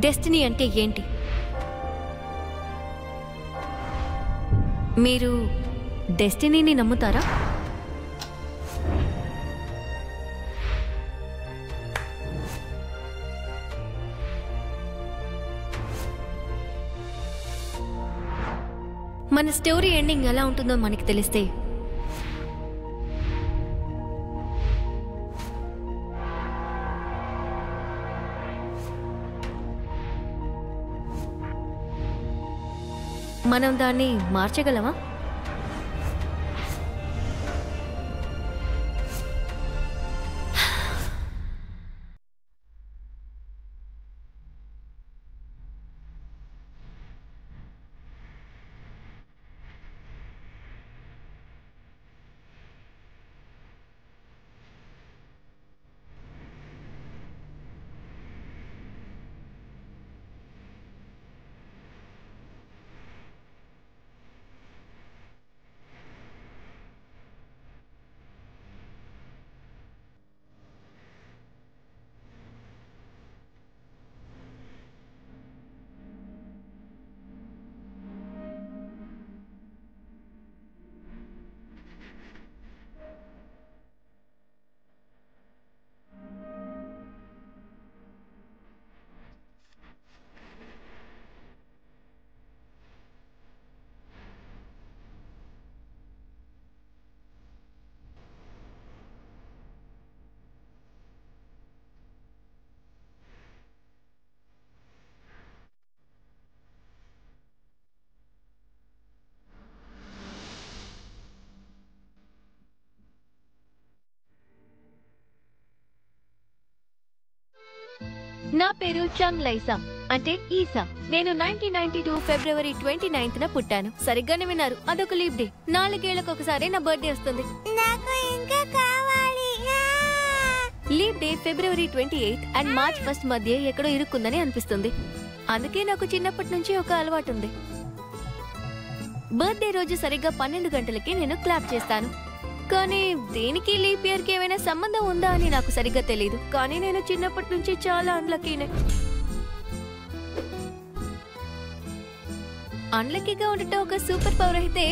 Destiny అంటే ఏంటి? మీరు డెస్టినీని నమ్ముతారా? మన స్టోరీ ఎండింగ్ ఎలా ఉంటుందో మనకి తెలిస్తే మనం దాన్ని మార్చగలమా? నా పేరు చంగ్ లైసా, అంటే ఈసా. నేను 1992 ఫిబ్రవరి 29న పుట్టాను. సరిగ్గానే విన్నారు, అదొక లీప్ డే. 4 ఏళ్లకు ఒకసారి నా బర్త్డే వస్తుంది. Leap day February 28 and March 1 మధ్య ఎక్కడో ఇరుక్కుందని అనిపిస్తుంది. అందుకే నాకు చిన్నప్పటి నుంచి ఒక అలవాటు ఉంది. బర్త్డే రోజు సరిగ్గా 12 గంటలకి నేను క్లాప్ చేస్తాను. కానీ దీనికి లీప్ ఇయర్ కి ఏమైనా సంబంధం ఉందా అని నాకు సరిగ్గా తెలియదు. కానీ నేను చిన్నప్పటి నుంచి చాలా అన్లక్కీనే. అన్లక్కీగా ఉండటం ఒక సూపర్ పవర్ అయితే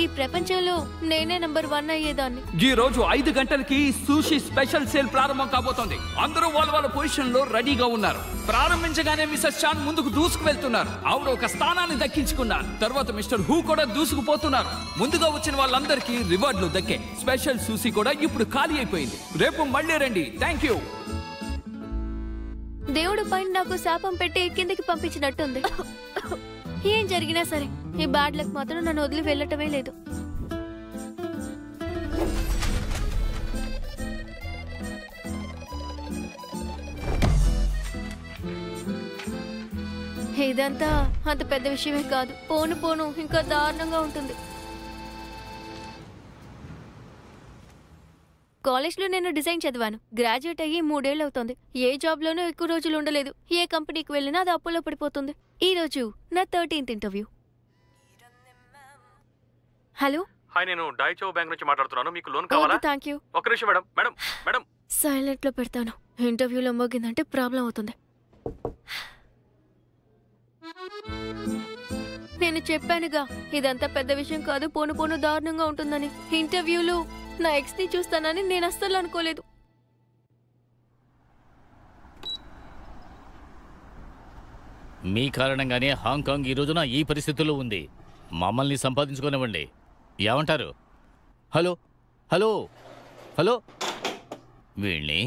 ఈ ప్రపంచంలో నేనే నంబర్ 1 అయ్యేదాన్ని. ఈ రోజు 5 గంటలకి సుషి స్పెషల్ సేల్ ప్రారంభం కాబోతోంది. అందరూ వాళ్ళ పొజిషన్ లో రెడీగా ఉన్నారు. ప్రారంభించగానే మిస్టర్ చాన్ ముందుకు దూసుకు వెళ్తున్నారు. ఆవిడ ఒక స్థానాన్ని దక్కించుకున్నారు. తర్వాత మిస్టర్ హూ కూడా దూసుకుపోతున్నారు. ముందుగా వచ్చిన వాళ్ళందరికీ రివార్డులు దక్కే. స్పెషల్ సుషి కూడా ఇప్పుడు ఖాళీ అయిపోయింది. రేపు మళ్ళీ రండి. Thank you. దేవుడు పైన నాకు శాపం పెట్టి కిందకి పంపించినట్టుంది. ఏం జరిగినా సరే ఈ బ్యాడ్ లక్ మాత్రం నన్ను వదిలి వెళ్ళటమే లేదు. ఇదంతా అంత పెద్ద విషయమే కాదు. పోను పోను ఇంకా దారుణంగా ఉంటుంది. కాలేజ్లో నేను డిజైన్ చదివాను. గ్రాడ్యుయేట్ అయ్యి 3 ఏళ్ళు అవుతుంది. ఏ జాబ్ లోనూ ఎక్కువ రోజులు ఉండలేదు. ఏ కంపెనీకి వెళ్ళినా అది అప్పులో పడిపోతుంది. ఈ రోజు నా 13th ఇంటర్వ్యూ. హలో, హాయ్, నేను డైచో బ్యాంక్ నుంచి మాట్లాడుతున్నాను. మీకు లోన్ కావాలా? Thank you. ఒక్క నిమిషం మేడం. మేడం మేడం సైలెంట్ లో పెడతాను. ఇంటర్వ్యూలో మోగిందంటే ప్రాబ్లం అవుతుంది. నేను చెప్పానుగా ఇదంతా పెద్ద విషయం కాదు, పోను పోను దారుణంగా ఉంటుందని. ఇంటర్వ్యూలో నా ఎక్స్ ని చూస్తానని నేను అస్సలు అనుకోలేదు. మీ కారణంగానే హాంకాంగ్ ఈ రోజున ఈ పరిస్థితుల్లో ఉంది. మమ్మల్ని సంపాదించుకోనివ్వండి. ఏమంటారు? హలో హలో హలో, వీళ్ళని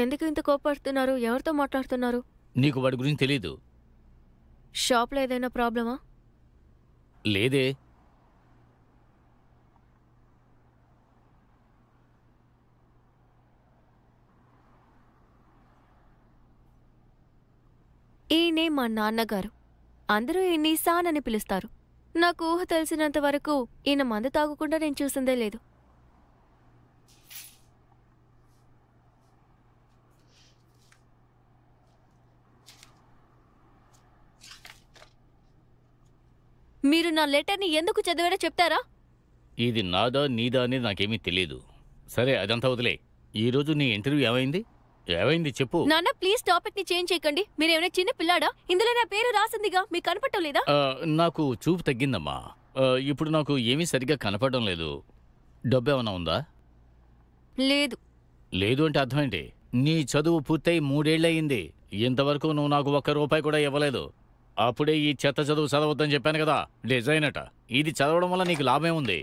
ఎందుకు ఇంత కోపడుతున్నారు? ఎవరితో మాట్లాడుతున్నారు? నీకు వాడి గురించి తెలీదు. షాప్లో ఏదైనా ప్రాబ్లమా? లేదే. ఈయనే మా నాన్నగారు. అందరూ ఈయన్ని సాన్ అని పిలుస్తారు. నాకు ఊహ తెలిసినంత వరకు ఈయన మందు తాగకుండా నేను చూసిందే లేదు. మీరు నా లెటర్ని ఎందుకు చదివారో చెప్తారా? ఇది నాదా నీదా అనేది నాకేమీ తెలీదు. సరే, అదంతా వదిలే. ఈరోజు నీ ఇంటర్వ్యూ ఏమైంది? ఏమైంది చెప్పు. నాన్న ప్లీజ్ టాపిక్ ని చేంజ్ చేయకండి. మీరేమైనా చిన్న పిల్లాడా? ఇందులో నా పేరు రాసిందిగా, మీకు కనపడటం లేదా? నాకు చూపు తగ్గిందమ్మా. ఇప్పుడు నాకు ఏమీ సరిగ్గా కనపడడం లేదు. డబ్బు ఏమైనా ఉందా? లేదు. లేదు అంటే అర్థం ఏంటి? నీ చదువు పూర్తయి 3 ఏళ్ళయింది. ఇంతవరకు నువ్వు నాకు ₹1 కూడా ఇవ్వలేదు. అప్పుడే ఈ చెత్త చదువు చదవద్దని చెప్పాను కదా. డిజైన్ అట. ఇది చదవడం వల్ల నీకు లాభం ఉంది.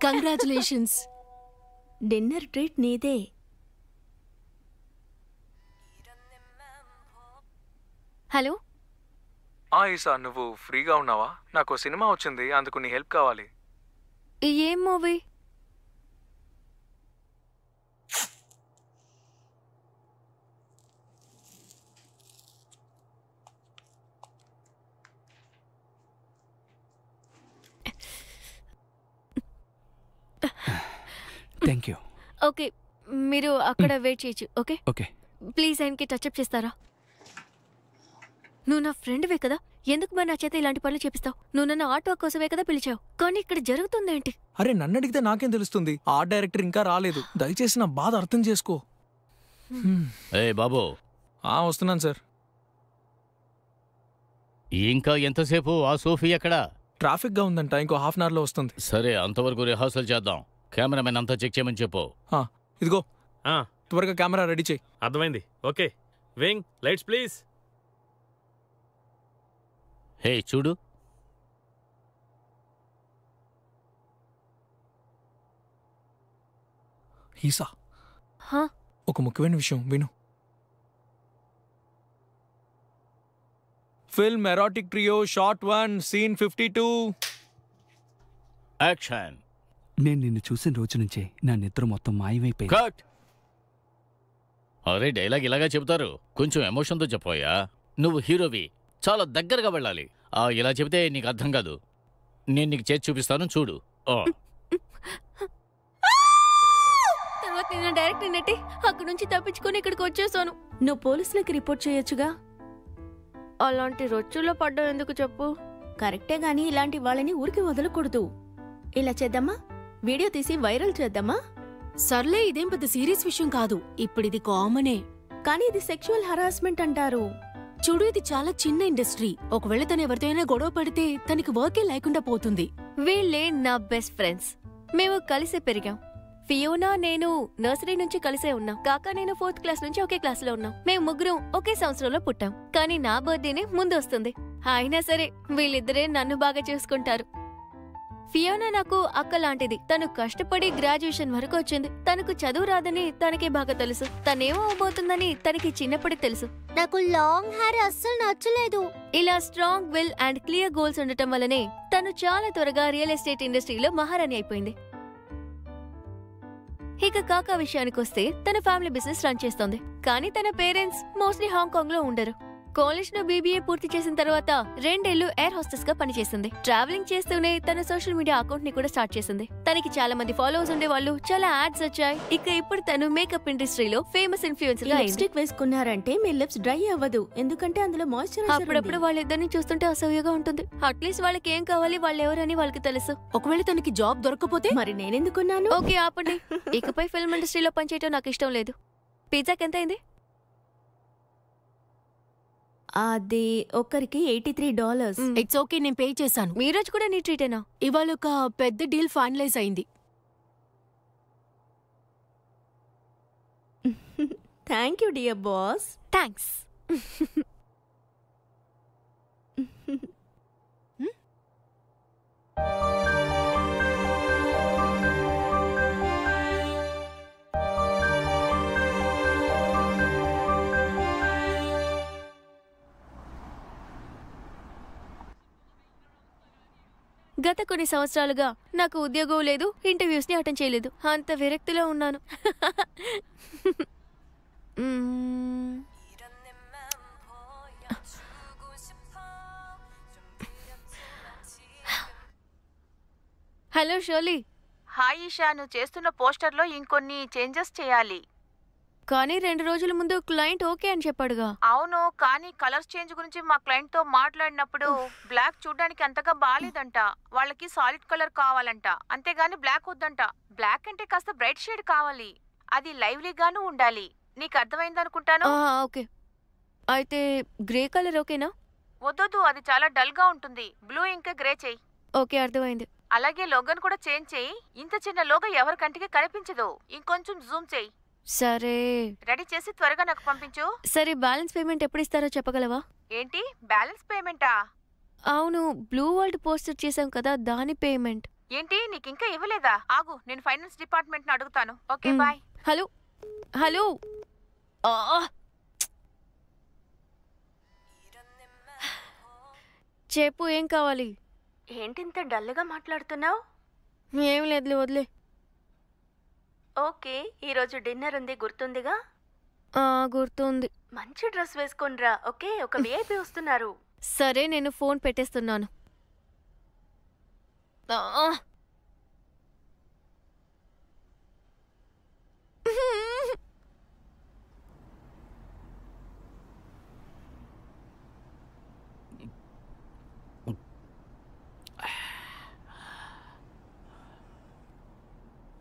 కంగ్రాచులేషన్స్. డిన్నర్ ట్రీట్ నీదే. హలో ఈసా, నువ్వు ఫ్రీగా ఉన్నావా? నాకు సినిమా వచ్చింది, అందుకు నీ హెల్ప్ కావాలి. ఏం మూవీ? Thank you. ఓకే, మీరు అక్కడ వెయిట్ చేయొచ్చు. Okay okay. ప్లీజ్ ఆయనకి టచ్అప్ చేస్తారా? నువ్వు నా ఫ్రెండ్వే కదా, ఎందుకు మరి నా చేత ఇలాంటి పనులు చేపిస్తావు? నువ్వు నన్ను ఆటో కోసమే కదా పిలిచావు, కానీ ఇక్కడ జరుగుతుందేంటి? అరే, నన్ను అడిగితే నాకేం తెలుస్తుంది? ఆర్ట్ డైరెక్టర్ ఇంకా రాలేదు. దయచేసి నా బాధ అర్థం చేసుకో. ఏ బాబు. వస్తున్నాను సార్. ఇంకా ఎంతసేపు? ఆ సోఫీ ఎక్కడా? ట్రాఫిక్ గా ఉందంట, ఇంకో ½ అవర్లో వస్తుంది. సరే, అంతవరకు రిహార్సల్ చేద్దాం. కెమెరామెన్ అంతా చెక్ చేయమని చెప్పు. ఇదిగో త్వరగా కెమెరా రెడీ చేయి. అర్థమైంది. Okay, wing lights please. Hey చూడు. ఈసా, ఒక ముఖ్యమైన విషయం విను. Film erratic trio short 1 scene 52. Action. నేను నిన్ను చూసిన రోజు నుంచే నా నిద్ర మొత్తం మాయమైపోయింది. కట్. అరే, డైలాగ్ ఇలాగా చెబుతారు. కొంచెం ఎమోషన్తో చెప్పోయా. నువ్వు హీరోవి, చాలా దగ్గరగా వెళ్ళాలి. ఇలా చెబితే నీకు అర్థం కాదు. నేను నీకు చేసి చూపిస్తాను, చూడు. తర్వాత నేను డైరెక్ట్ నెట్టి అక్కడి నుంచి తప్పించుకొని ఇక్కడికి వచ్చేసాను. నువ్వు పోలీసులకి రిపోర్ట్ చేయొచ్చుగా. అలాంటి రొచ్చులో పడ్డావు ఎందుకు చెప్పు? కరెక్టే గాని ఇలాంటి వాళ్ళని ఊరికి వదలకూడదు. ఇలా చేద్దామా, వీడియో తీసి వైరల్ చేద్దామా? సర్లే, ఇదేం పెద్ద సీరియస్ విషయం కాదు. ఇప్పుడిది కామనే. కానీ ఇది సెక్షువల్ హరాస్మెంట్ అంటారు. చూడు, ఇది చాలా చిన్న ఇండస్ట్రీ. ఒకవేళ తను ఎవరితో అయినా గొడవ పడితే తనకి వర్కే లేకుండా పోతుంది. వీళ్ళే నా బెస్ట్ ఫ్రెండ్స్. మేము కలిసే పెరిగాం. ఫియోనా నేను నర్సరీ నుంచి కలిసే ఉన్నాం. కాక నేను 4th క్లాస్ నుంచి ఒకే క్లాస్ లో ఉన్నాం. మేము ముగ్గురం ఒకే సంవత్సరంలో పుట్టాం. కానీ నా బర్త్డేనే ముందు వస్తుంది. అయినా సరే వీళ్ళిద్దరే నన్ను బాగా చూసుకుంటారు. ఫియోనా నాకు అక్క లాంటిది. తను కష్టపడి గ్రాడ్యుయేషన్ వరకు వచ్చింది. తనకు చదువు రాదని తనకే బాగా తెలుసు. తనేమో అవబోతుందని తనకి చిన్నప్పటికి తెలుసు. నాకు లాంగ్ హెయిర్ అస్సలు నచ్చలేదు. ఇలా strong will and clear goals ఉండటం వల్లనే తను చాలా త్వరగా రియల్ ఎస్టేట్ ఇండస్ట్రీలో మహారాణి అయిపోయింది. ఇక కాకా విషయానికొస్తే తన ఫ్యామిలీ బిజినెస్ రన్ చేస్తోంది. కానీ తన పేరెంట్స్ మోస్ట్లీ హాంకాంగ్ లో ఉండరు. కాలేజ్ లో BBA పూర్తి చేసిన తర్వాత 2 ఏళ్లు ఎయిర్ హోస్టెస్ గా పనిచేసింది. ట్రావెలింగ్ చేస్తూనే తన సోషల్ మీడియా అకౌంట్ ని కూడా స్టార్ట్ చేసింది. తనకి చాలా మంది ఫాలోవర్స్ ఉండేవాళ్ళు, చాలా యాడ్స్ వచ్చాయి. ఇక ఇప్పుడు తను మేకప్ ఇండస్ట్రీలో ఫేమస్ ఇన్ఫ్లుయెన్సర్ గా అయింది. లిప్స్టిక్ వేసుకున్నారంటే మీ లిప్స్ డ్రై అవ్వదు, ఎందుకంటే అందులో మాయిశ్చరైజర్ ఉంది. అప్పుడప్పుడు వాళ్ళిద్దరిని చూస్తుంటే అసహ్యంగా ఉంటుంది. అట్లీస్ట్ వాళ్ళకి ఏం కావాలి, వాళ్ళెవరని వాళ్ళకి తెలుసు. ఒకవేళ తనకి జాబ్ దొరకపోతే మరి నేనెందుకున్నాను? ఓకే ఆపండి. ఇకపై ఫిల్మ్ ఇండస్ట్రీలో పనిచేయటం నాకు ఇష్టం లేదు. పిజ్జాకి ఎంత అయింది? అది ఒక్కరికి $83. ఇట్స్ ఓకే, నేను పే చేశాను. మీ రోజు కూడా నీ ట్రీటేనా? ఇవాళ ఒక పెద్ద డీల్ ఫైనలైజ్ అయింది. Thank you dear boss. Thanks. గత కొన్ని సంవత్సరాలుగా నాకు ఉద్యోగం లేదు, ఇంటర్వ్యూస్ ని అటెండ్ చేయలేదు. అంత విరక్తిలో ఉన్నాను. హలో షోలీ. హాయ్ ఈషా, నువ్వు చేస్తున్న పోస్టర్లో ఇంకొన్ని చేంజెస్ చేయాలి. కానీ 2 రోజుల ముందు క్లయింట్ ఓకే అని చెప్పాడుగా. అవును, కానీ కలర్స్ చేంజ్ గురించి మా క్లయింట్ తో మాట్లాడినప్పుడు బ్లాక్ చూడడానికి అంతగా బాలేదంట. వాళ్ళకి సాలిడ్ కలర్ కావాలంట, అంతేగాని బ్లాక్ వద్దంట. బ్లాక్ అంటే కాస్త బ్రైట్ షేడ్ కావాలి, అది లైవ్లీగాను ఉండాలి. నీకు అర్థమైందనుకుంటాను. ఓకే, అయితే గ్రే కలర్ ఓకేనా? వద్దొద్దు, అది చాలా డల్ గా ఉంటుంది. బ్లూ ఇంకా గ్రే చెయ్యి. ఓకే, అర్థమైంది. అలాగే లోగన్ కూడా చేంజ్ చెయ్యి. ఇంత చిన్న లోగో ఎవరి కంటికి కనిపించదు. ఇంకొంచెం జూమ్ చెయ్యి. సరే. రెడీ చేసి త్వరగా నాకు పంపించు. సరే, బ్యాలెన్స్ పేమెంట్ ఎప్పుడు ఇస్తారో చెప్పగలవా? ఏంటి బ్యాలెన్స్ పేమెంటా? అవును, బ్లూ వరల్డ్ పోస్టర్ చేసాం కదా, దాని పేమెంట్. ఏంటి నీకు ఇంకా ఇవ్వలేదా? ఆగు, నేను ఫైనాన్స్ డిపార్ట్మెంట్ ని అడుగుతాను. Okay bye. హలో హలో, చెప్పు, ఏం కావాలి? ఏంటి ఇంత డల్గా మాట్లాడుతున్నావు? ఏం లేదులే, వదిలే. ఓకే, ఈరోజు డిన్నర్ ఉంది, గుర్తుందిగా? గుర్తుంది. మంచి డ్రెస్ వేసుకొనిరా. ఓకే, ఒక విఐపి వస్తున్నారు. సరే, నేను ఫోన్ పెట్టేస్తున్నాను.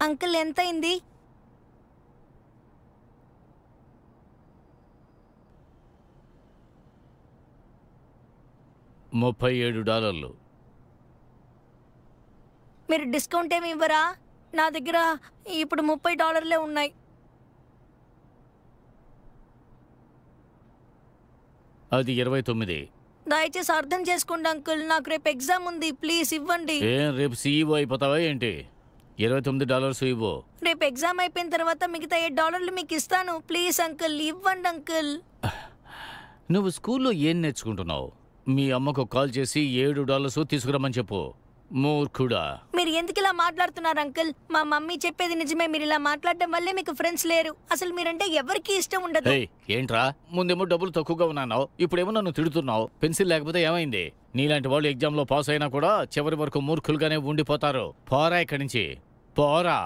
అంకుల్ ఎంతైంది? $37. మీరు డిస్కౌంట్ ఏమి ఇవ్వరా? నా దగ్గర ఇప్పుడు $30 ఉన్నాయి. అది 29. దయచేసి అర్థం చేసుకోండి అంకుల్, నాకు రేపు ఎగ్జామ్ ఉంది, ప్లీజ్ ఇవ్వండి. ఏం రేపు CEO అయిపోతావా ఏంటి? $29 ఇవ్వు. రేపు ఎగ్జామ్ అయిపోయిన తర్వాత మిగతా $8 మీకు ఇస్తాను. ప్లీజ్ అంకుల్, ఇవ్వండి అంకుల్. నువ్వు స్కూల్లో ఏం నేర్చుకుంటున్నావు? మీ అమ్మకు కాల్ చేసి $7 తీసుకురమ్మని చెప్పు. మూర్ఖుడా, మీరు ఎందుకు ఇలా మాట్లాడుతున్నారు అంకుల్? మా మమ్మీ చెప్పేది నిజమే, మీరు ఇలా మాట్లాడటం వల్లే మీకు ఫ్రెండ్స్ లేరు. అసలు మీరంటే ఎవరికి ఇష్టం ఉండదు. ఏంట్రా, ముందేమో డబ్బులు తక్కువగా ఉన్నావు, ఇప్పుడేమో నన్ను తిడుతున్నావు. పెన్సిల్ లేకపోతే ఏమైంది? నీలాంటి వాళ్ళు ఎగ్జామ్ లో పాస్ అయినా కూడా చివరి వరకు మూర్ఖులుగానే ఉండిపోతారు. పోరా ఇక్కడి నుంచి, పోరా.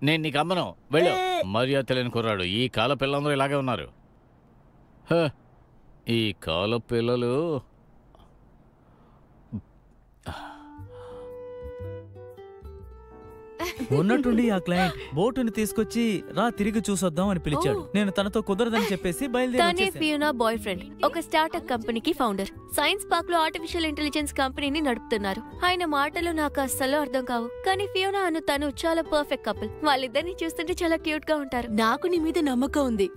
నేను నీకు అమ్మను, వెళ్ళు. మర్యాద తెలియని కుర్రాడు. ఈ కాల పిల్లలందరూ ఇలాగే ఉన్నారు. ఈ కాల పిల్లలు. ఉన్నట్టుండి ఆ క్లయింట్ బోటుని తీసుకొచ్చి రా తిరిగి చూసొద్దాం అని పిలిచాడు. నేను తనతో కుదరదని చెప్పేసి తనే ఫియోనా బాయ్ ఫ్రెండ్. ఒక స్టార్ట్అప్ కంపెనీకి ఫౌండర్. సైన్స్ పార్క్ లో ఆర్టిఫిషియల్ ఇంటెలిజెన్స్ కంపెనీని నడుపుతున్నారు. ఆయన మాటలు నాకు అస్సలు అర్థం కావు, కానీ ఫియోనా అను తను చాలా పర్ఫెక్ట్ కపుల్. వాళ్ళిద్దరిని చూస్తుంటే చాలా క్యూట్ గా ఉంటారు. నాకు నీ మీద నమ్మకం ఉంది.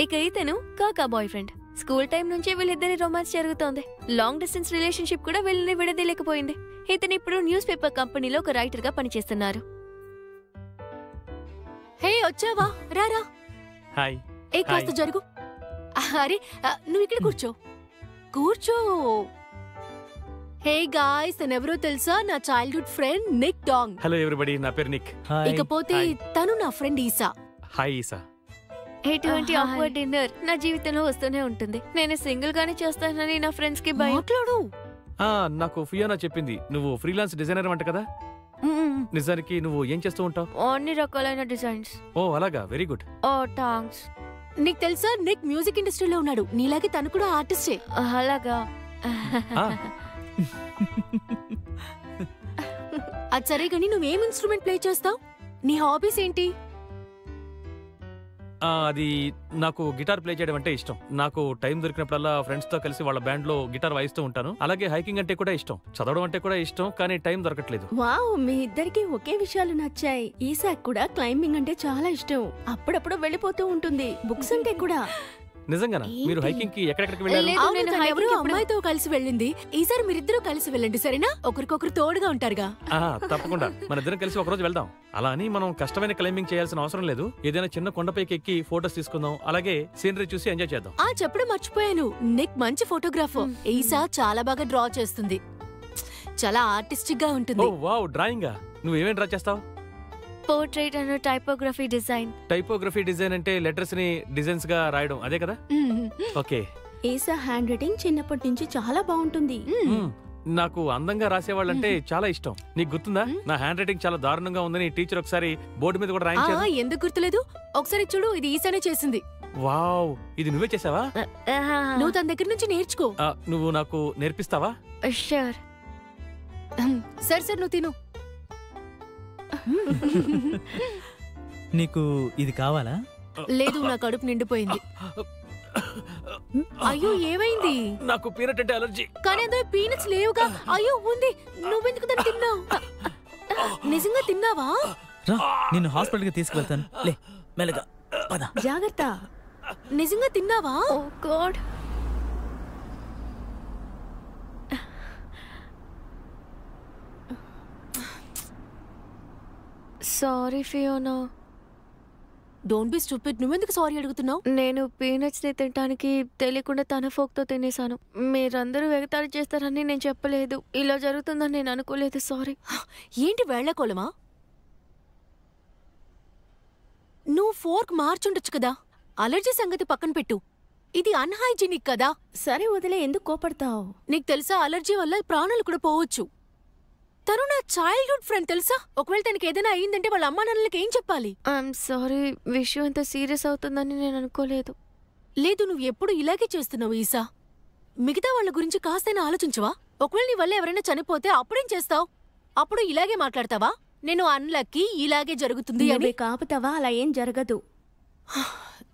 ఇక ఇతను కాకా బాయ్ ఫ్రెండ్. స్కూల్ టైం నుంచి వీళ్ళిద్దరి రొమాన్స్ జరుగుతోంది. లాంగ్ డిస్టెన్స్ రిలేషన్షిప్ కూడా వీళ్ళని విడదీయలేకపోయింది. ఇతను ఇప్పుడు న్యూస్ పేపర్ కంపెనీలో ఒక రైటర్ గా పనిచేస్తున్నారు. హే, వచ్చావా? రారా. హాయ్. ఏ కాస్త జరుగు. అరే, నువ్వు ఇక్కడ కూర్చో. కూర్చో. హే గాయ్స్, తనెవరో తెలుసా? నా childhood friend Nick dong. Hello everybody, నా పేరు నిక్. ఇకపోతే తను నా ఫ్రెండ్ ఈసా. హాయ్ ఈసా. ఎటువంటి ఆక్వర్డ్ డిన్నర్ నా జీవితంలో వస్తూనే ఉంటుంది. నేను సింగిల్ గానే చేస్తానని నా ఫ్రెండ్స్ కి భయం. మాట్లాడు. నాకు ఫియోనా చెప్పింది నువ్వు ఫ్రీలాన్స్ డిజైనర్ అంట కదా. నిజానికి నువ్వు ఏం చేస్తూ ఉంటావు? అన్ని రకాలైన డిజైన్స్. ఓ అలాగా, వెరీ గుడ్. ఓ థాంక్స్. నీకు తెలుసా, నిక్ మ్యూజిక్ ఇండస్ట్రీలో ఉన్నాడు. నీలాగే తను కూడా ఆర్టిస్టే. అలాగా. అది సరే గానీ నువ్వేం ఇన్స్ట్రుమెంట్ ప్లే చేస్తావు? నీ హాబీస్ ఏంటి? అది నాకు గిటార్ ప్లే చేయడం అంటే ఇష్టం. నాకు టైం దొరికినప్పుడల్లా ఫ్రెండ్స్ తో కలిసి వాళ్ళ బ్యాండ్ లో గిటార్ వాయిస్తూ ఉంటాను. అలాగే హైకింగ్ అంటే కూడా ఇష్టం, చదవడం అంటే కూడా ఇష్టం, కానీ టైం దొరకట్లేదు. వావ్, మీ ఇద్దరికి ఒకే విషయాలు నచ్చాయి. ఈసాక్ కూడా క్లైంబింగ్ అంటే చాలా ఇష్టం. అప్పుడప్పుడు వెళ్ళిపోతూ ఉంటుంది. బుక్స్ అంటే కూడా. నిజంగానా? మీరు హైకింగ్ కి ఎక్కడెక్కడికి వెళ్ళారు? ఎవరో అమ్మాయితో కలిసి వెళ్ళింది. ఈసారి మీరిద్దరూ కలిసి వెళ్ళండి, సరేనా? ఒకరికొకరు తోడుగా ఉంటారుగా. తప్పకుండా, మన ఇద్దరం కలిసి ఒక రోజు వెళ్దాం. అలా అని మనం కష్టమైన క్లైంబింగ్ చేయాల్సిన అవసరం లేదు. ఏదైనా చిన్న కొండపైకి ఎక్కి ఫోటోస్ తీసుకుందాం, అలాగే సీనరీ చూసి ఎంజాయ్ చేద్దాం. చెప్పడం మర్చిపోయాను, నిక్ మంచి ఫోటోగ్రాఫర్. ఈసా చాలా బాగా డ్రా చేస్తుంది, చాలా ఆర్టిస్టిక్ గా ఉంటుంది. వావ్, డ్రాయింగా? నువ్వేమేం డ్రా చేస్తావు? Portrait and typography design. Typography design అంటే లెటర్స్ ని డిజైన్స్ గా రాయడం, అదే కదా? ఓకే. ఈసా హ్యాండ్ రైటింగ్ చిన్నప్పటి నుంచి చాలా బాగుంటుంది. నాకు అందంగా రాసేవాళ్ళంటే చాలా ఇష్టం. నీకు గుర్తుందా నా హ్యాండ్ రైటింగ్ చాలా దారుణంగా ఉందని టీచర్ ఒకసారి బోర్డు మీద కూడా రాయించారు. ఎందుకు గుర్తులేదు? ఒకసారి చూడు, ఇది ఈసానే చేసింది. వావ్, ఇది నువ్వే చేసావా? నువ్వు తన దగ్గర నుంచి నేర్చుకో. నువ్వు నాకు నేర్పిస్తావా? షూర్. సరే నువ్వు తిను. నీకు ఇది కావాలా? లేదు, నా కడుపు నిండిపోయింది. అయ్యో, ఏమైంది? నాకు పీనట్ అంటే అలర్జీ. కానీ అందులో పీనట్స్ లేవుగా. అయ్యో ఉంది. నువ్వెందుకు దాన్ని తిన్నావు? నిజంగా తిన్నావా? రా, నిన్ను హాస్పిటల్కి తీసుకువెళ్తాను. లే, మెల్లగా పద. జాగ్రత్త. నిజంగా తిన్నావా? Oh God. Sorry Fiona. Don't be stupid. నువ్వెందుకు సారీ అడుగుతున్నావు? నేను పీనట్స్ ని తినడానికి తెలియకుండా తన ఫోక్తో తినేసాను. మీరందరూ ఎగతాళి చేస్తారని నేను చెప్పలేదు. ఇలా జరుగుతుందని నేను అనుకోలేదు. సారీ. ఏంటి వేళ్లకోళమా? నువ్వు ఫోర్క్ మార్చుండొచ్చు కదా. అలర్జీ సంగతి పక్కన పెట్టు. ఇది అన్హైజీనిక్ కదా. సరే వదిలే, ఎందుకు కోపడతావు? నీకు తెలుసా, అలర్జీ వల్ల ప్రాణాలు కూడా పోవచ్చు. తను నా చైల్డ్హుడ్ ఫ్రెండ్ తెలుసా. ఒకవేళ తనకి ఏదైనా అయ్యిందంటే వాళ్ళ అమ్మా నాన్నలకి ఏం చెప్పాలి? I'm sorry. విషయం ఇంత సీరియస్ అవుతుందని నేను అనుకోలేదు. లేదు, నువ్వు ఎప్పుడు ఇలాగే చేస్తున్నావు ఈసా. మిగతా వాళ్ళ గురించి కాస్తైనా ఆలోచించవా? ఒకవేళ నీ వల్ల ఎవరైనా చనిపోతే అప్పుడేం చేస్తావు? అప్పుడు ఇలాగే మాట్లాడతావా? నేను అన్లక్కీ, ఇలాగే జరుగుతుంది అని కాపుతావా? అలా ఏం జరగదు.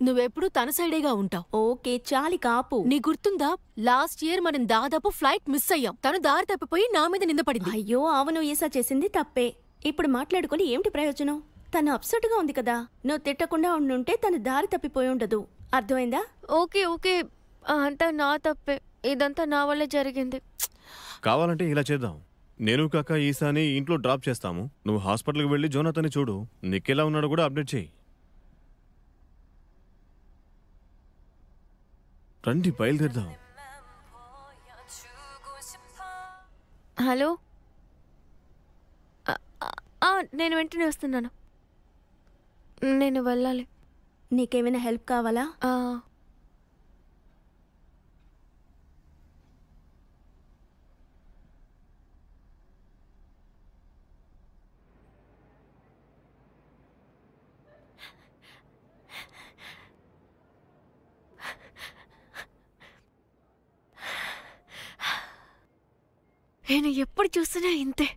నువ్వెప్పుడు తన సైడేగా ఉంటావు. ఓకే, చాలి కాపు. నీ గుర్తుందా, లాస్ట్ ఇయర్ మనం దాదాపు ఫ్లైట్ మిస్ అయ్యాం. తను దారి తప్పిపోయి నా మీద నిందపడింది. అయ్యో అవును, ఈసా చేసింది తప్పే. ఇప్పుడు మాట్లాడుకొని ఏమిటి ప్రయోజనం? తను అప్సెట్ గా ఉంది కదా. నువ్వు తిట్టకుండా ఉండుంటే తను దారి తప్పిపోయి ఉండదు. అర్థమైందా? ఓకే ఓకే, అంతా నా తప్పే. ఇదంతా నా వల్లే జరిగింది. కావాలంటే ఇలా చేద్దాం. నేను కాక ఈసాని ఇంట్లో డ్రాప్ చేస్తాము. నువ్వు హాస్పిటల్కి వెళ్ళి జోనాథన్ని చూడు. నీకెలా ఉన్నాడో కూడా అప్డేట్ చేయి. రండి, బయలుదేరదాం. హలో, నేను వెంటనే వస్తున్నాను. నేను వెళ్ళాలి. నీకేమైనా హెల్ప్ కావాలా? నేను ఎప్పుడు చూసినా ఇంతే.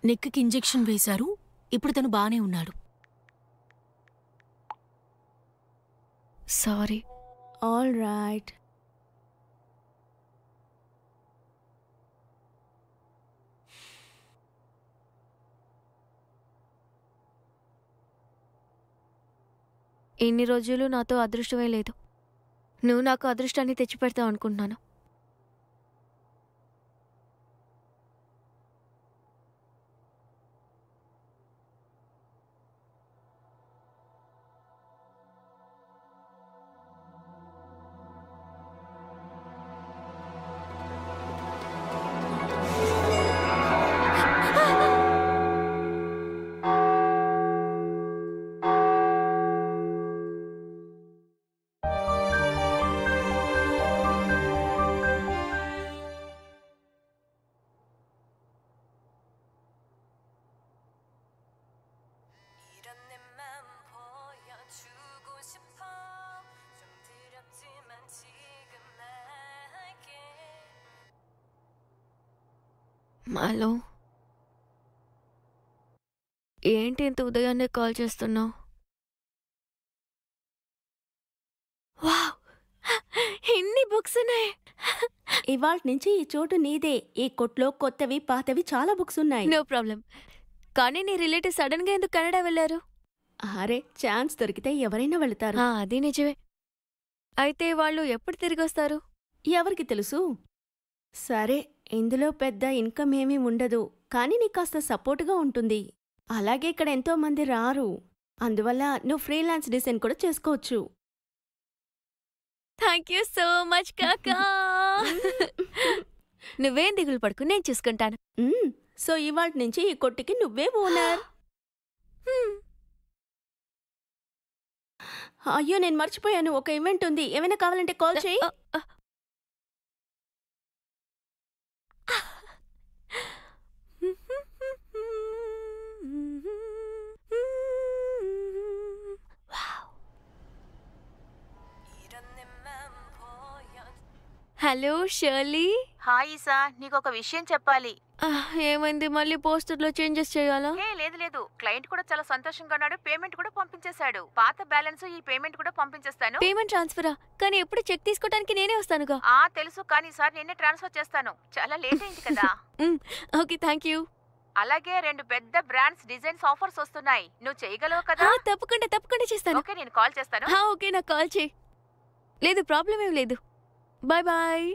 నెక్కి ఇంజెక్షన్ వేశారు. ఇప్పుడు తను బానే ఉన్నాడు. సారీ. All right. ఇన్ని రోజులు నాతో అదృష్టమే లేదు. నువ్వు నాకు అదృష్టాన్ని తెచ్చిపెడతావు అనుకుంటున్నాను. హలో, ఏంటి ఇంత ఉదయాన్నే కాల్ చేస్తున్నావు? వావ్, ఎన్ని బుక్స్ ఉన్నాయి! ఇవాళ నుంచి ఈ చోటు నీదే. ఈ కొట్లో కొత్తవి పాతవి చాలా బుక్స్ ఉన్నాయి. No problem. కానీ నీ రిలేటివ్ సడన్ గా ఎందుకు కెనడా వెళ్ళారు? అరే, ఛాన్స్ దొరికితే ఎవరైనా వెళతారు. అది నిజమే. అయితే వాళ్ళు ఎప్పుడు తిరిగి వస్తారు? ఎవరికి తెలుసు. సరే, ఇందులో పెద్ద ఇన్కమ్ ఏమీ ఉండదు, కానీ నీకు కాస్త సపోర్ట్గా ఉంటుంది. అలాగే ఇక్కడ ఎంతో మంది రారు, అందువల్ల నువ్వు ఫ్రీలాన్స్ డిజైన్ కూడా చేసుకోవచ్చు. థ్యాంక్ యూ సో మచ్ కాకా. నువ్వేం దిగులు పడుకు, నేను చూసుకుంటాను. సో ఇవాళ నుంచి ఈ కొట్టుకి నువ్వే ఓనర్. అయ్యో, నేను మర్చిపోయాను, ఒక ఈవెంట్ ఉంది. ఏమైనా కావాలంటే కాల్ చేయి. Hello Shirley. హాయ్ ఈసా, నీకు ఒక విషయం చెప్పాలి. ఏమైంది? మళ్ళీ పోస్టర్లో చేంజెస్ చేయాలా? లేదు, క్లయింట్ కూడా చాలా సంతోషంగా ఉన్నాడు. పేమెంట్ కూడా పంపించేశాడు. పాత బ్యాలెన్స్ ఈ పేమెంట్ కూడా పంపించేస్తాను. పేమెంట్ ట్రాన్స్ఫరా? కానీ ఎప్పుడు చెక్ తీసుకోవడానికి నేనే వస్తానుగా. తెలుసు, కానీ ఈసారి నేనే ట్రాన్స్ఫర్ చేస్తాను. చాలా లేట్ అయింది కదా. Okay, thank you. అలాగే 2 పెద్ద బ్రాండ్స్ డిజైన్స్ ఆఫర్స్ వస్తున్నాయి. నువ్వు చేయగలవు కదా? తప్పకుండా చేస్తాను. ఓకే, నేను కాల్ చేస్తాను. ఓకే, నాకు కాల్ చేయి. లేదు, ప్రాబ్లం ఏం లేదు. Bye bye.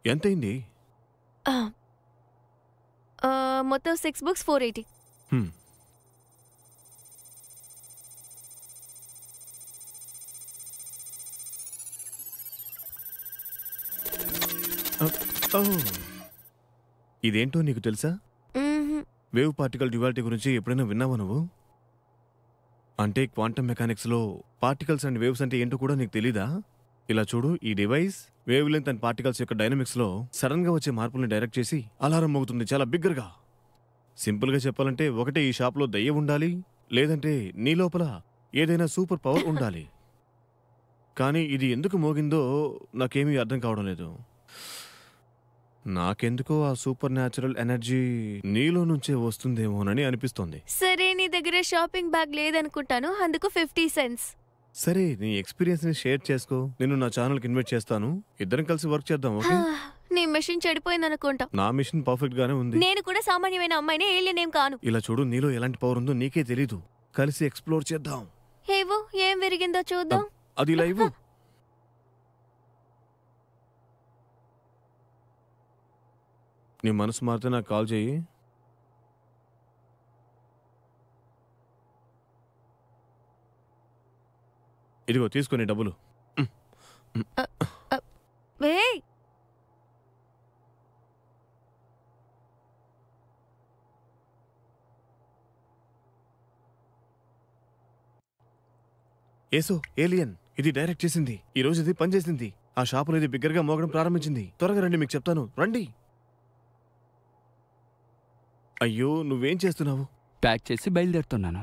ఎంతైంది? మొత్తం 6 books 480. ఇదేంటో నీకు తెలుసా? వేవ్ పార్టికల్ డ్యువాలిటీ గురించి ఎప్పుడైనా విన్నావా నువ్వు? అంటే క్వాంటమ్ మెకానిక్స్లో పార్టికల్స్ అండ్ వేవ్స్ అంటే ఏంటో కూడా నీకు తెలీదా? ఇలా చూడు, ఈ device wave length and particles యొక్క డైనమిక్స్లో సడన్గా వచ్చే మార్పుల్ని డైరెక్ట్ చేసి అలారం మోగుతుంది, చాలా బిగ్గరగా. సింపుల్గా చెప్పాలంటే, ఒకటే ఈ షాప్లో దయ్యం ఉండాలి, లేదంటే నీ లోపల ఏదైనా సూపర్ పవర్ ఉండాలి. కానీ ఇది ఎందుకు మోగిందో నాకేమీ అర్థం కావడం లేదు. నాకెందుకో ఆ సూపర్ న్యాచురల్ ఎనర్జీ నీలో నుంచే వస్తుందేమోనని అనిపిస్తోంది. సరే, నీ దగ్గర షాపింగ్ బ్యాగ్ లేదనుకుంటాను, అందుకు 50 cents. సరే, నీ ఎక్స్పీరియన్స్ ని షేర్ చేసుకో. నేను నా ఛానల్ కి ఇన్వైట్ చేస్తాను, ఇద్దరం కలిసి వర్క్ చేద్దాం. ఓకే? నీ మెషిన్ చెడిపోయింది అనుకుంటా. నా మిషన్ పర్ఫెక్ట్ గానే ఉంది. నేను కూడా సామాన్యమైన అమ్మాయిని, ఏలియన్ ఏం కాను. ఇలా చూడు, నీలో ఎలాంటి పవర్ ఉందో నీకే తెలీదు. కలిసి ఎక్స్ప్లోర్ చేద్దాం. ఏవో, ఏం విరిగిందో చూద్దాం. అది ఇలా ఇవ్వు. నీ మనసు మారితే నాకు కాల్ చేయి. ఇదిగో తీసుకుని డబ్బులు. ఏసో ఏలియన్ ఇది డైరెక్ట్ చేసింది. ఈ రోజు ఇది పనిచేసింది. ఆ షాపులో ఇది బిగ్గరగా మోగడం ప్రారంభించింది. త్వరగా రండి, మీకు చెప్తాను, రండి. అయ్యో, నువ్వేం చేస్తున్నావు? ప్యాక్ చేసి బయలుదేరుతున్నాను.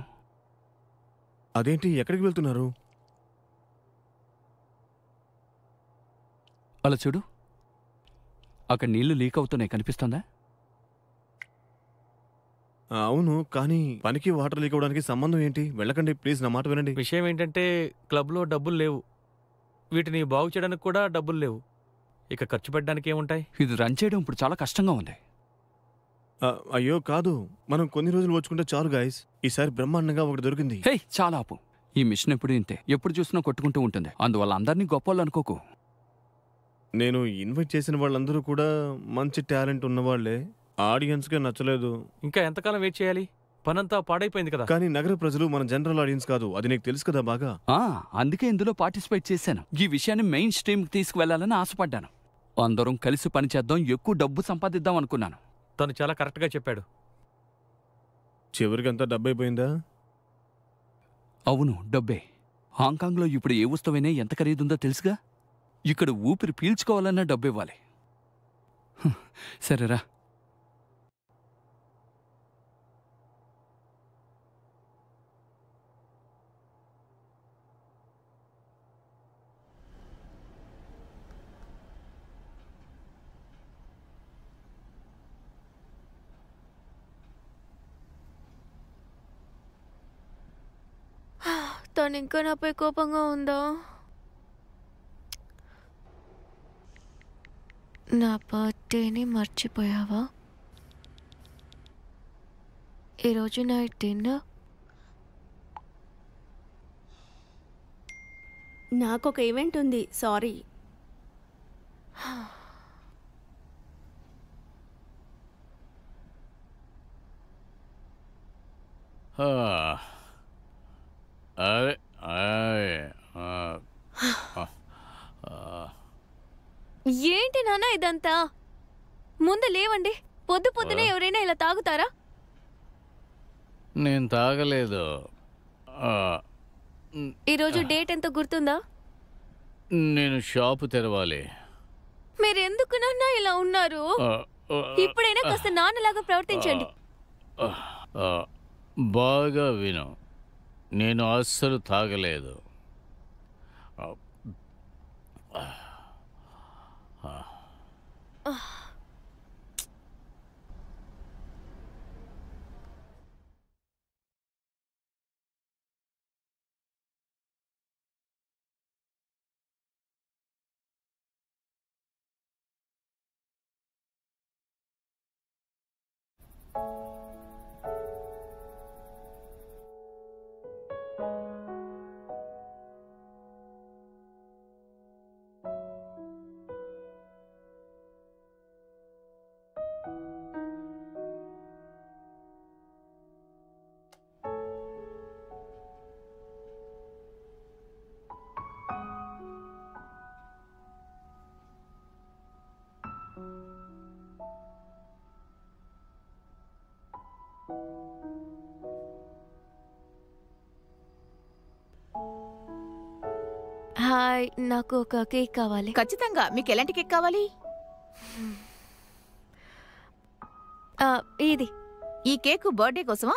అదేంటి, ఎక్కడికి వెళ్తున్నారు? అలా చూడు, అక్కడ నీళ్లు లీక్ అవుతున్నాయి, కనిపిస్తుందా? అవును, కానీ పనికి వాటర్ లీక్ అవడానికి సంబంధం ఏంటి? వెళ్ళకండి ప్లీజ్, నా మాట వినండి. విషయం ఏంటంటే, క్లబ్లో డబ్బులు లేవు, వీటిని బాగు చేయడానికి కూడా డబ్బులు లేవు. ఇక ఖర్చు పెట్టడానికి ఏముంటాయి? ఇది రన్ చేయడం ఇప్పుడు చాలా కష్టంగా ఉంది. అయ్యో కాదు, మనం కొన్ని రోజులు వచ్చుకుంటే చాలు గాయస్. ఈసారి బ్రహ్మాండంగా ఒకటి దొరికింది. హే, చాలా ఆపు. ఈ మిషన్ ఎప్పుడు ఇంతే, ఎప్పుడు చూసినా కొట్టుకుంటూ ఉంటుంది. అందువల్ల అందరినీ గొప్పవాళ్ళు అనుకోకు. నేను ఇన్వైట్ చేసిన వాళ్ళందరూ కూడా మంచి టాలెంట్ ఉన్నవాళ్లే. ఆడియన్స్కే నచ్చలేదు. ఇంకా ఎంతకాలం వెయిట్ చేయాలి? పనంతా పాడైపోయింది కదా. కానీ నగర ప్రజలు మన జనరల్ ఆడియన్స్ కాదు, అది నీకు తెలుసు కదా బాగా. అందుకే ఇందులో పార్టిసిపేట్ చేశాను. ఈ విషయాన్ని మెయిన్ స్ట్రీమ్కి తీసుకువెళ్లాలని ఆశపడ్డాను. అందరం కలిసి పనిచేద్దాం, ఎక్కువ డబ్బు సంపాదిద్దాం అనుకున్నాను. తను చాలా కరెక్ట్గా చెప్పాడు. చివరికి అంతా డబ్బైపోయిందా? అవును, డబ్బే. హాంకాంగ్లో ఇప్పుడు ఏ వస్తువైనా ఎంత ఖరీదుందో తెలుసుగా. ఇక్కడ ఊపిరి పీల్చుకోవాలన్నా డబ్బివ్వాలి. సరేరా. తను ఇంకా నాపై కోపంగా ఉందా? నా బర్త్డేని మర్చిపోయావా? ఈరోజు నైట్ డిన్నర్ నాకొక ఈవెంట్ ఉంది, సారీ. అరే ఏంటి నాన్న ఇదంతా? ముందు లేవండి. పొద్దు పొద్దునే ఎవరైనా ఇలా తాగుతారా? నేను తాగలేదు. ఈరోజు డేట్ ఎంతో గుర్తుందా? నేను షాపు తెరవాలి. మీరెందుకు నాన్న ఇలా ఉన్నారు? ఇప్పుడైనా కాస్త నాన్నలాగా ప్రవర్తించండి. బాగా విను, నేను అస్సలు తాగలేదు. హాయ్, నాకు ఒక కేక్ కావాలి. ఖచ్చితంగా. మీకు ఎలాంటి కేక్ కావాలి? ఇది. ఈ కేక్ బర్త్డే కోసమా?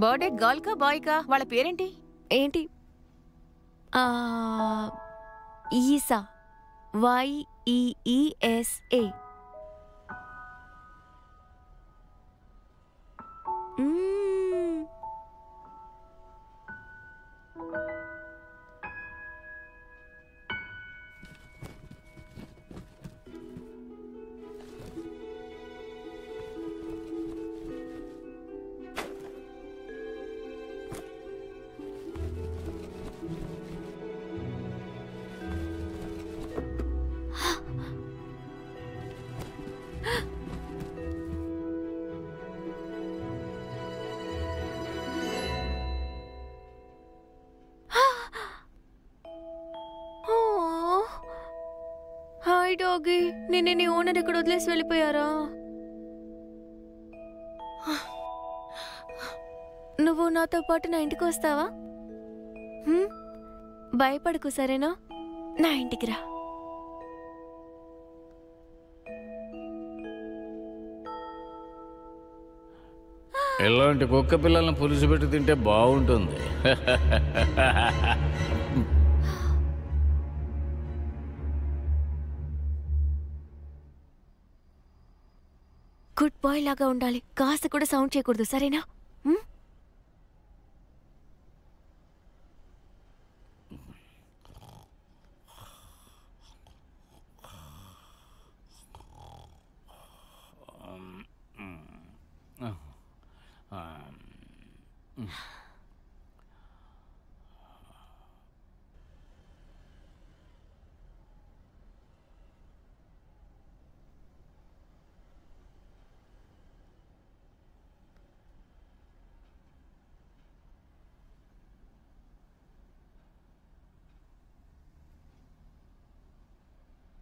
బర్త్డే గర్ల్ కా బాయ్ కా? వాళ్ళ పేరేంటి? ఏంటి? ఈసా. YEESA. హాయ్ డాగీ, నిన్ను నీ ఓనర్ ఇక్కడ వదిలేసి వెళ్ళిపోయారా? నువ్వు నాతో పాటు నా ఇంటికి వస్తావా? భయపడకు, సరేనా? నా ఇంటికి రా. ఇలాంటి కుక్క పిల్లల్ని పులిసిపెట్టి తింటే బాగుంటుంది. గుడ్ బాయ్ లాగా ఉండాలి. కాస్త కూడా సౌండ్ చేయకూడదు, సరేనా?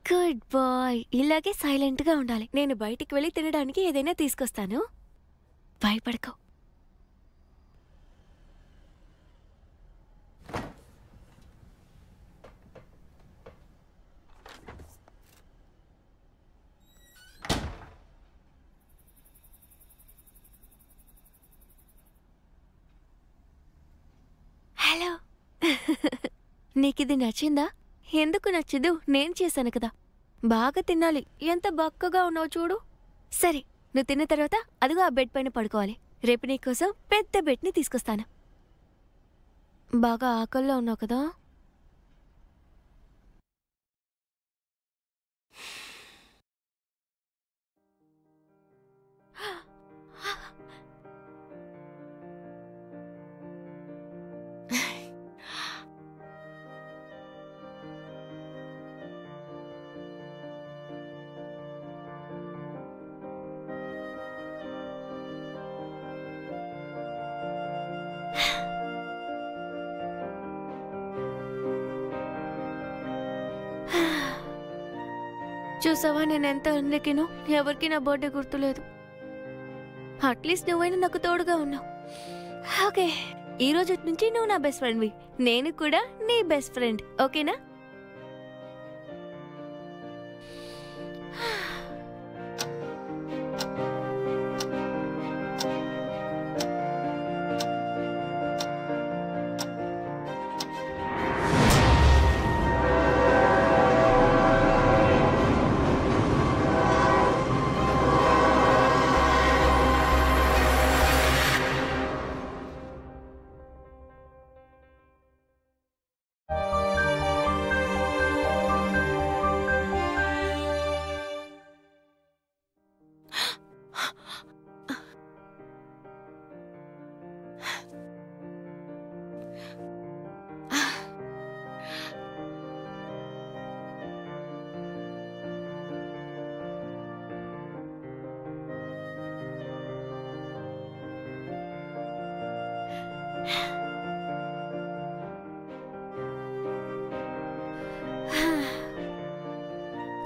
Good bye. ఇలాగే సైలెంట్ గా ఉండాలి. నేను బయటికి వెళ్ళి తినడానికి ఏదైనా తీసుకొస్తాను. భయపడకు. హలో. నీకిది నచ్చిందా? ఎందుకు నచ్చదు? నేను చేశాను కదా. బాగా తినాలి. ఎంత బక్కగా ఉన్నావు చూడు. సరే, నువ్వు తిన్న తర్వాత అదిగో ఆ బెడ్ పైన పడుకోవాలి. రేపు నీకోసం పెద్ద బెడ్ని తీసుకొస్తాను. బాగా ఆకల్లో ఉన్నావు కదా? చూసావా నేను ఎంత అన్లకినో? ఎవరికి నా బర్త్డే గుర్తులేదు. అట్లీస్ట్ నువ్వైనా నాకు తోడుగా ఉన్నావు. ఓకే, ఈ రోజు నుంచి నువ్వు నా బెస్ట్ ఫ్రెండ్వి, నేను కూడా నీ బెస్ట్ ఫ్రెండ్. ఓకేనా?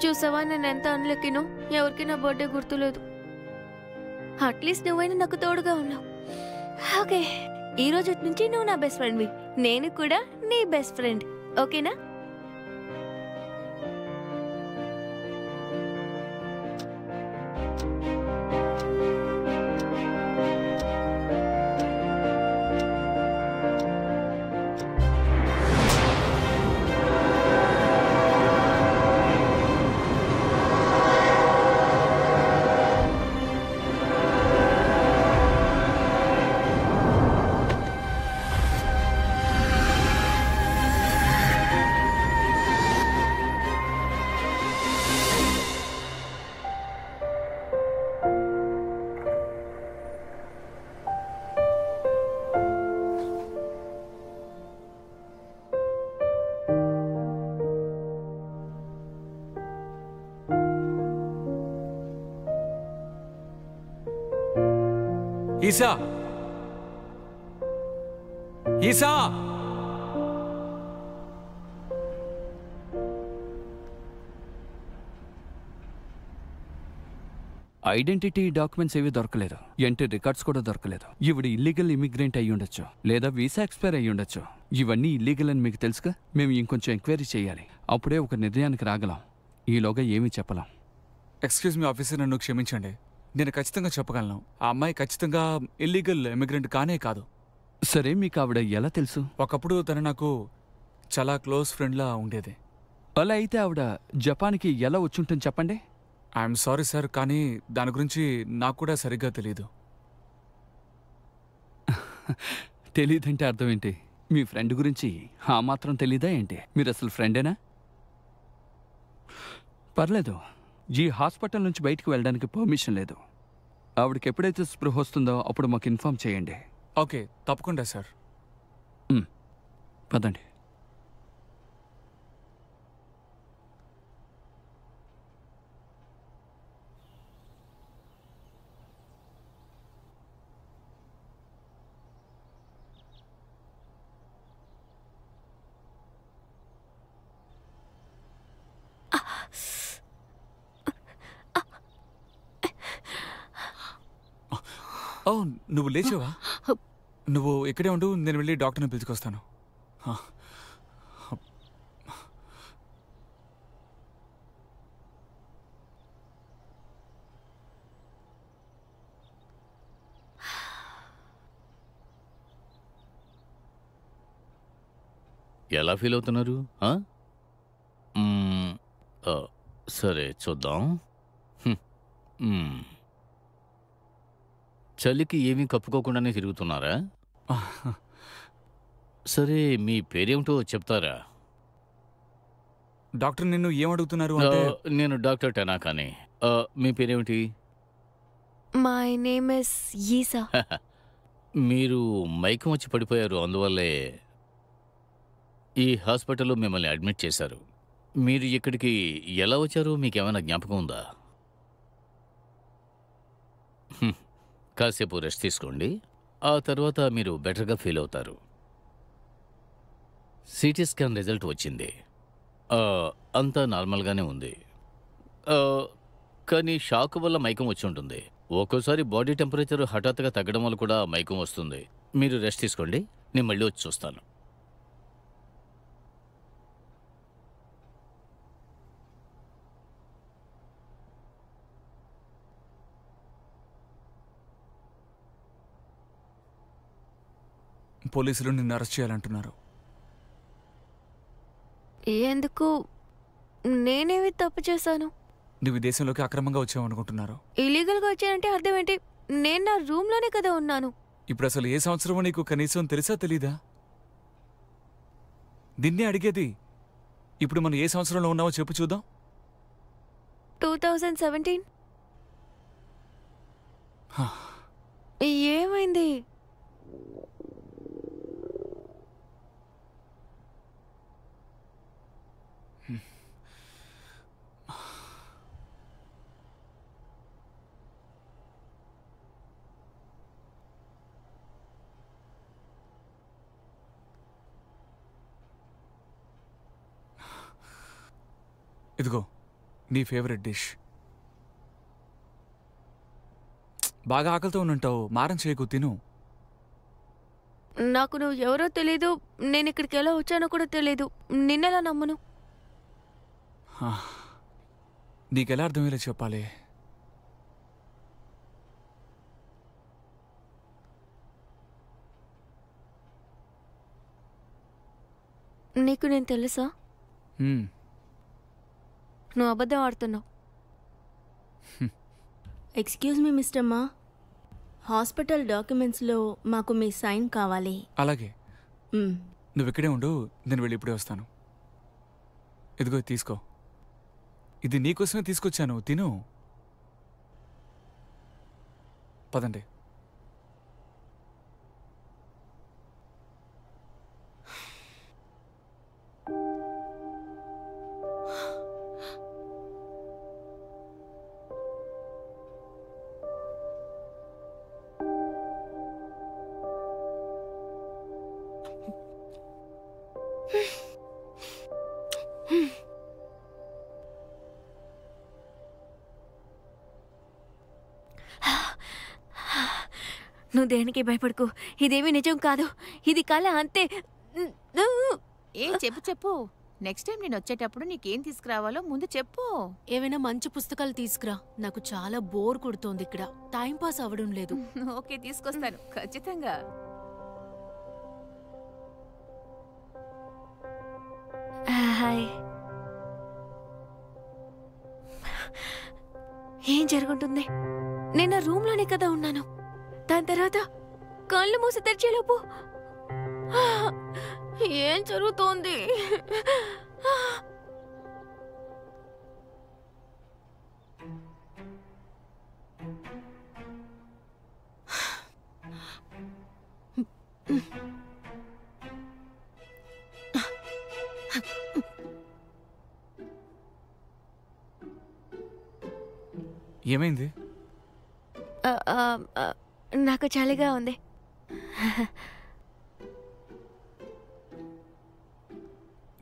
చూసావా నేను ఎంత అన్లకినో? ఎవరికి నా బర్త్డే గుర్తులేదు. అట్లీస్ట్ నువ్వైనా నాకు తోడుగా ఉన్నావు. ఓకే, ఈ రోజు నుంచి నువ్వు నా బెస్ట్ ఫ్రెండ్వి, నేను కూడా నీ బెస్ట్ ఫ్రెండ్. ఓకేనా? ఈసా, ఈసా, ఐడెంటిటీ డాక్యుమెంట్స్ ఏవి దొరకలేదు, ఎంట్రీ రికార్డ్స్ కూడా దొరకలేదు. ఈవిడ ఇల్లీగల్ ఇమిగ్రెంట్ అయ్యి ఉండొచ్చు, లేదా వీసా ఎక్స్పైర్ అయ్యి ఉండొచ్చు. ఇవన్నీ ఇల్లీగల్ అని మీకు తెలుసుగా. మేము ఇంకొంచెం ఎంక్వైరీ చేయాలి, అప్పుడే ఒక నిర్ణయానికి రాగలం. ఈలోగా ఏమీ చెప్పలేం. ఎక్స్క్యూజ్ మీ ఆఫీసర్, నన్ను క్షమించండి. నేను ఖచ్చితంగా చెప్పగలను, ఆ అమ్మాయి ఖచ్చితంగా ఇల్లీగల్ ఇమిగ్రెంట్ కానే కాదు. సరే, మీకు ఆవిడ ఎలా తెలుసు? ఒకప్పుడు తను నాకు చాలా క్లోజ్ ఫ్రెండ్లా ఉండేది. అలా అయితే ఆవిడ జపాన్కి ఎలా వచ్చుంటుంది చెప్పండి? ఐఎమ్ సారీ సార్, కానీ దాని గురించి నాకు కూడా సరిగ్గా తెలీదు. తెలీదంటే అర్థం ఏంటి? మీ ఫ్రెండ్ గురించి ఆ మాత్రం తెలీదా ఏంటి? మీరు అసలు ఫ్రెండేనా? పర్లేదు, ఈ హాస్పిటల్ నుంచి బయటికి వెళ్ళడానికి పర్మిషన్ లేదు. ఆవిడకి ఎప్పుడైతే స్పృహ వస్తుందో అప్పుడు మాకు ఇన్ఫార్మ్ చేయండి. ఓకే, తప్పకుండా సార్. పదండి. ఓ, నువ్వు లేచావా? నువ్వు ఇక్కడే ఉండు, నేను వెళ్ళి డాక్టర్ని పిలుచుకొస్తాను. ఎలా ఫీల్ అవుతున్నారు? సరే చూద్దాం. చలికి ఏమీ కప్పుకోకుండానే తిరుగుతున్నారా? సరే మీ పేరేమిటో చెప్తారా? డాక్టర్ నిన్ను ఏమడుగుతున్నారు అంటే నేను డాక్టర్ టనాకాని. మీ పేరేమిటి? మై నేమ్ ఇస్ ఈసా. మీరు మైకం వచ్చి పడిపోయారు, అందువల్లే ఈ హాస్పిటల్లో మిమ్మల్ని అడ్మిట్ చేశారు. మీరు ఇక్కడికి ఎలా వచ్చారు? మీకేమైనా జ్ఞాపకం ఉందా? కాసేపు రెస్ట్ తీసుకోండి, ఆ తర్వాత మీరు బెటర్గా ఫీల్ అవుతారు. సిటీ స్కాన్ రిజల్ట్ వచ్చింది, అంతా నార్మల్గానే ఉంది. కానీ షాక్ వల్ల మైకం వచ్చి ఉంటుంది. ఒక్కోసారి బాడీ టెంపరేచర్ హఠాత్తుగా తగ్గడం వల్ల కూడా మైకం వస్తుంది. మీరు రెస్ట్ తీసుకోండి, నేను మళ్ళీ వచ్చి చూస్తాను. పోలీసులు నిన్ను అరెస్ట్ చేయాలంటున్నారు. ఎందుకు? నేనేవి తప్పు చేశాను? నువ్వు ఈ దేశంలోకి అక్రమంగా వచ్చావు అనుకుంటున్నారు. ఇలీగల్గా వచ్చానంటే అర్థం ఏంటి? నేను నా రూమ్లోనే కదా ఉన్నాను. ఇప్పుడు అసలు ఏ సంవత్సరమో నీకు కనీసం తెలుసా తెలీదా? దీన్నే అడిగేది. ఇప్పుడు మనం ఏ సంవత్సరంలో ఉన్నామో చెప్పు చూద్దాం. 2017. ఏమైంది? ఇదిగో నీ ఫేవరెట్ డిష్. బాగా ఆకలితో ఉన్నంటావు, మారం చేయకు, తిను. నాకు నువ్వు ఎవరో తెలీదు, నేను ఇక్కడికి ఎలా వచ్చానో కూడా తెలీదు. నిన్నెలా నమ్మను? నీకెలా అర్థమయ్యేలా చెప్పాలి? నీకు నేను తెలుసా? నువ్వు అబద్ధం ఆడుతున్నావు. ఎక్స్క్యూజ్ మీ మిస్టర్ మా, హాస్పిటల్ డాక్యుమెంట్స్లో మాకు మీ సైన్ కావాలి. అలాగే, నువ్వు ఇక్కడే ఉండు, నేను వెళ్ళి ఇప్పుడే వస్తాను. ఇదిగో తీసుకో, ఇది నీకోసమే తీసుకొచ్చాను, తిను. పదండి. నువ్వు దేనికి భయపడకు, ఇదేమీ నిజం కాదు, ఇది కళ అంతే. ఏం చెప్పు. నెక్స్ట్ టైం నేను వచ్చేటప్పుడు నీకేం తీసుకురావాలో ముందు చెప్పు. ఏమైనా మంచి పుస్తకాలు తీసుకురా, నాకు చాలా బోర్ కొడుతోంది ఇక్కడ, టైం పాస్ అవ్వడం లేదు. ఓకే, తీసుకొస్తాను ఖచ్చితంగా. హాయ్. ఏం జరుగుతుంది? నేను రూమ్ లోనే కదా ఉన్నాను. దాని తర్వాత కళ్ళు మూసి తెరిచేలోపు ఏం జరుగుతోంది? ఏమైంది? నాకు చలిగా ఉంది.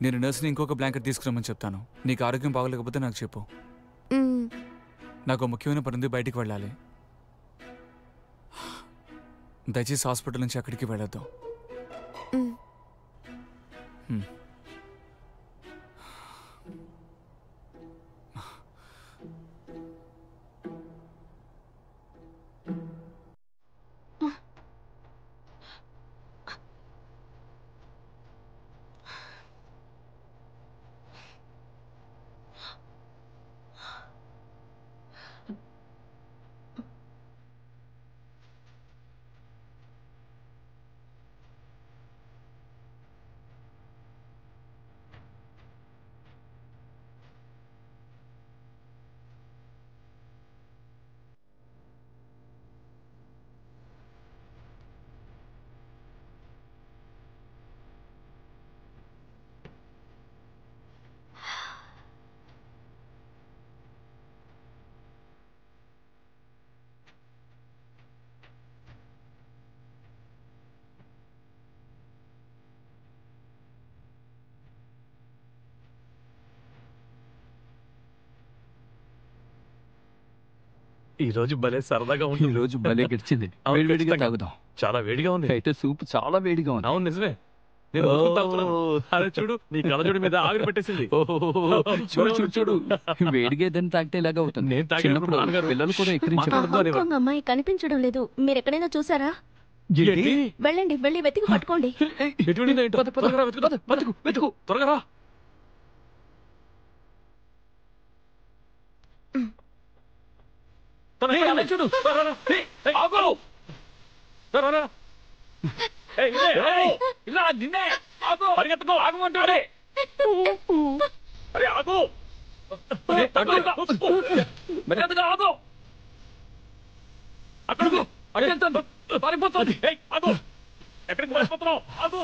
నేను నర్సుని ఇంకొక బ్లాంకెట్ తీసుకురమ్మని చెప్తాను. నీకు ఆరోగ్యం బాగోలేకపోతే నాకు చెప్పు. నాకు ముఖ్యమైన పని ఉంది, బయటికి వెళ్ళాలి. దయచేసి హాస్పిటల్ నుంచి అక్కడికి వెళ్ళొద్దాం. ఈ రోజు భలే సరదాగా ఉంది. ఈ రోజు భలే గడిచింది. అవును, వేడివేడిగా ఖచ్చితంగా. తాగుదాం. చాలా వేడిగా ఉంది. అయితే సూప్ చాలా వేడిగా ఉంది. అవును నిజమే. నేను రోజు తాగుతున్నాను. అరే చూడు నీ కళ్ళజోడి మీద ఆవిరి పెట్టేసింది. చూడు చూడు చూడు వేడిగా ఏదైనా తాగితే ఇలాగా అవుతుంది. నేను చిన్నప్పుడు నాన్నగారు పిల్లలు కూడా ఎక్కిరించారు. హాంకాంగ్ అమ్మాయి కనిపించడం లేదు. మీరు ఎక్కడైనా చూసారా? వెళ్ళండి, వెళ్ళి వెతికి పట్టుకోండి. వెతుకు త్వరగా రా. చూడు నిన్నే పరిగెత్తుకో ఆగమంటాడే. అరే ఆగు మర్యాదగా ఆగు. అక్కడకు అడిగేంత పారిపోతుంది. ఆగు ఎక్కడికి పారిపోతున్నావు? ఆగు.